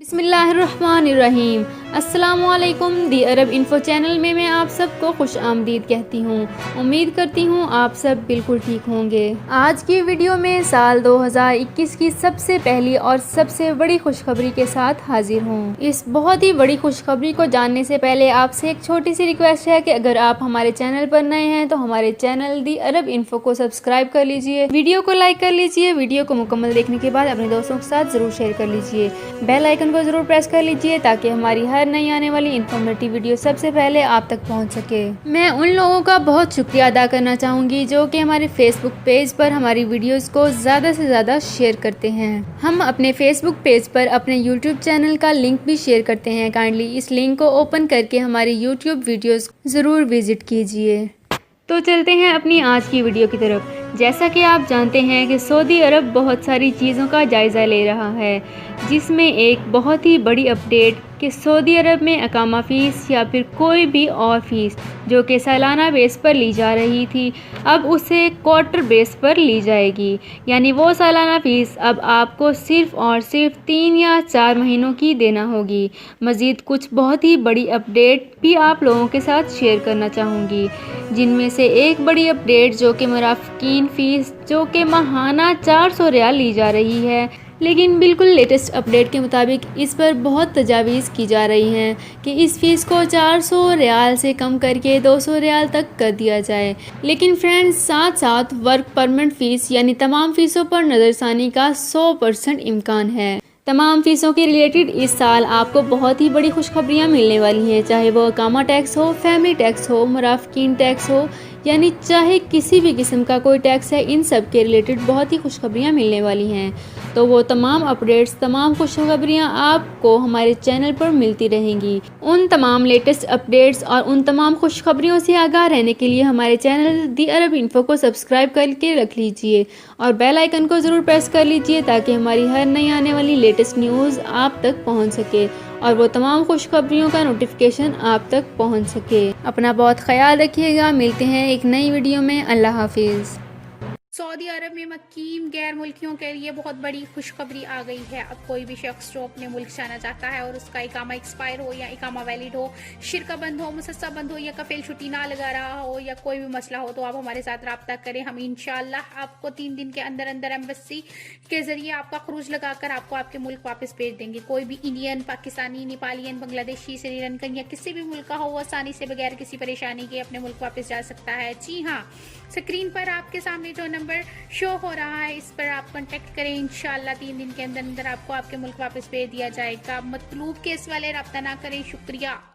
बिस्मिल्लाहिर्रहमानिर्रहीम। अस्सलामु अलैकुम। दी अरब इन्फो चैनल में मैं आप सबको खुश आमदीद कहती हूँ। उम्मीद करती हूँ आप सब बिल्कुल ठीक होंगे। आज की वीडियो में साल 2021 की सबसे पहली और सबसे बड़ी खुशखबरी के साथ हाजिर हूँ। इस बहुत ही बड़ी खुशखबरी को जानने से पहले आपसे एक छोटी सी रिक्वेस्ट है कि अगर आप हमारे चैनल पर नए हैं तो हमारे चैनल दी अरब इन्फो को सब्सक्राइब कर लीजिए, वीडियो को लाइक कर लीजिए, वीडियो को मुकम्मल देखने के बाद अपने दोस्तों के साथ जरूर शेयर कर लीजिए, बेल आइकन को जरूर प्रेस कर लीजिए ताकि हमारी हर नई आने वाली इन्फॉर्मेटिव वीडियो सबसे पहले आप तक पहुंच सके। मैं उन लोगों का बहुत शुक्रिया अदा करना चाहूँगी जो कि हमारे फेसबुक पेज पर हमारी वीडियोस को ज़्यादा से ज़्यादा शेयर करते हैं। हम अपने फेसबुक पेज पर अपने यूट्यूब चैनल का लिंक भी शेयर करते हैं। काइंडली इस लिंक को ओपन करके हमारी यूट्यूब वीडियोस ज़रूर विजिट कीजिए। तो चलते हैं अपनी आज की वीडियो की तरफ। जैसा कि आप जानते हैं कि सऊदी अरब बहुत सारी चीज़ों का जायज़ा ले रहा है, जिसमें एक बहुत ही बड़ी अपडेट कि सऊदी अरब में अकामा फ़ीस या फिर कोई भी और फ़ीस जो कि सालाना बेस पर ली जा रही थी, अब उसे क्वार्टर बेस पर ली जाएगी। यानी वो सालाना फ़ीस अब आपको सिर्फ़ और सिर्फ 3 या 4 महीनों की देना होगी। मज़ीद कुछ बहुत ही बड़ी अपडेट भी आप लोगों के साथ शेयर करना चाहूँगी, जिनमें से एक बड़ी अपडेट जो कि मुराफ़िकीन फ़ीस जो कि माहाना 400 रियाल ली जा रही है, लेकिन बिल्कुल लेटेस्ट अपडेट के मुताबिक इस पर बहुत तजावीज़ की जा रही हैं कि इस फ़ीस को 400 रियाल से कम करके 200 रियाल तक कर दिया जाए। लेकिन फ्रेंड्स, साथ साथ वर्क परमिट फ़ीस यानी तमाम फ़ीसों पर नज़रसानी का 100% इम्कान है। तमाम फ़ीसों के रिलेटेड इस साल आपको बहुत ही बड़ी खुशखबरियाँ मिलने वाली हैं, चाहे वो अकामा टैक्स हो, फैमिली टैक्स हो, मुराफ़िकीन टैक्स हो, यानी चाहे किसी भी किस्म का कोई टैक्स है, इन सब के रिलेटेड बहुत ही खुशखबरियाँ मिलने वाली हैं। तो वो तमाम अपडेट्स, तमाम खुशखबरियाँ आपको हमारे चैनल पर मिलती रहेंगी। उन तमाम लेटेस्ट अपडेट्स और उन तमाम खुशखबरियों से आगाह रहने के लिए हमारे चैनल दी अरब इन्फो को सब्सक्राइब करके रख लीजिए और बेल आइकन को ज़रूर प्रेस कर लीजिए ताकि हमारी हर नई आने वाली लेटेस्ट न्यूज़ आप तक पहुँच सके और वो तमाम खुशखबरियों का नोटिफिकेशन आप तक पहुंच सके। अपना बहुत ख्याल रखिएगा। मिलते हैं एक नई वीडियो में। अल्लाह हाफिज़। सऊदी अरब में मकीम गैर मुल्कियों के लिए बहुत बड़ी खुशखबरी आ गई है। अब कोई भी शख्स जो अपने मुल्क जाना चाहता है और उसका इकामा एक्सपायर हो या इकामा वैलिड हो, शिरका बंद हो, मुसस्सा बंद हो या कफील छुट्टी ना लगा रहा हो या कोई भी मसला हो, तो आप हमारे साथ रब्ता करें। हम इंशाल्लाह आपको 3 दिन के अंदर अंदर एम्बेसी के जरिए आपका खरूज लगाकर आपको आपके मुल्क वापस भेज देंगे। कोई भी इंडियन, पाकिस्तानी, नेपालियन, बांग्लादेशी, श्रीलंकन या किसी भी मुल्क का हो, आसानी से बगैर किसी परेशानी के अपने मुल्क वापस जा सकता है। जी हाँ, स्क्रीन पर आपके सामने जो नंबर शो हो रहा है, इस पर आप कांटेक्ट करें। इंशाल्लाह 3 दिन के अंदर अंदर आपको आपके मुल्क वापस भेज दिया जाएगा। मतलूब केस वाले रब्ता ना करें। शुक्रिया।